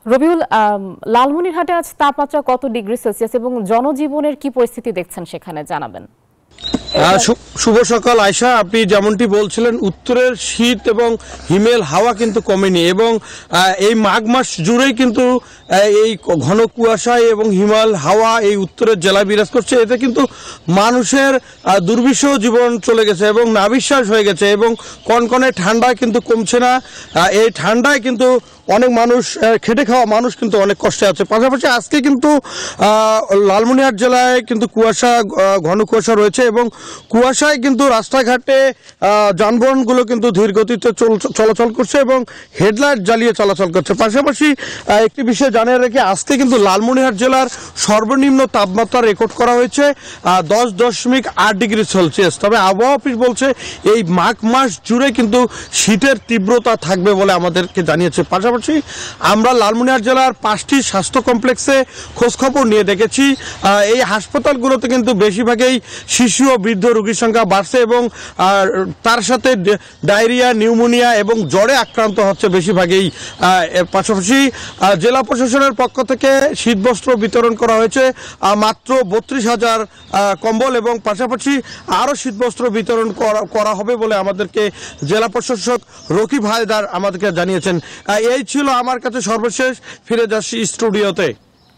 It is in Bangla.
রবিউল, লালমনিরহাটে আজ তাপমাত্রা কত ডিগ্রি সেলসিয়াস এবং জনজীবনের কি পরিস্থিতি দেখছেন সেখানে জানাবেন। শুভ সকাল আয়শা, আপনি যেমনটি বলছিলেন উত্তরের শীত এবং হিমেল হাওয়া কিন্তু কমেনি এবং এই মাঘ মাস জুড়েই কিন্তু এই ঘন কুয়াশায় এবং হিমাল হাওয়া এই উত্তরের জেলায় বিরাজ করছে। এতে কিন্তু মানুষের দুর্বিষহ জীবন চলে গেছে এবং নাবিশ্বাস হয়ে গেছে এবং কনকনে ঠান্ডা কিন্তু কমছে না। এই ঠান্ডায় কিন্তু অনেক মানুষ, খেটে খাওয়া মানুষ কিন্তু অনেক কষ্টে আছে। পাশাপাশি আজকে কিন্তু লালমনিরহাট জেলায় কিন্তু কুয়াশা, ঘন কুয়াশা রয়েছে এবং কুয়াশায় কিন্তু রাস্তাঘাটে যানবাহনগুলো কিন্তু ধীর গতিতে চলাচল করছে এবং হেডলাইট জ্বালিয়ে চলাচল করছে। পাশাপাশি একটি বিষয় জানিয়ে রেখে আজকে কিন্তু লালমনিরহাট জেলার সর্বনিম্ন তাপমাত্রা রেকর্ড করা হয়েছে 10.8 ডিগ্রি সেলসিয়াস। তবে আবহাওয়া অফিস বলছে এই মাঘ মাস জুড়ে কিন্তু শীতের তীব্রতা থাকবে বলে আমাদেরকে জানিয়েছে। পাশাপাশি আমরা লালমনিরহাট জেলার 5টি স্বাস্থ্য কমপ্লেক্সে খোঁজখবর নিয়ে দেখেছি। এই হাসপাতালগুলোতে কিন্তু বেশিরভাগই শিশু ও বৃদ্ধ রোগীর সংখ্যা বাড়ছে এবং তার সাথে ডায়রিয়া, নিউমোনিয়া এবং জ্বরে আক্রান্ত হচ্ছে বেশিরভাগই। পাশাপাশি জেলা প্রশাসনের পক্ষ থেকে শীতবস্ত্র বিতরণ করা হয়েছে মাত্র 32,000 কম্বল এবং পাশাপাশি আরও শীতবস্ত্র বিতরণ করা হবে বলে আমাদেরকে জেলা প্রশাসক রকিব হায়দার আমাদেরকে জানিয়েছেন। এই ছিল আমার কাছে সর্বশেষ। ফিরে যাচ্ছি স্টুডিওতে।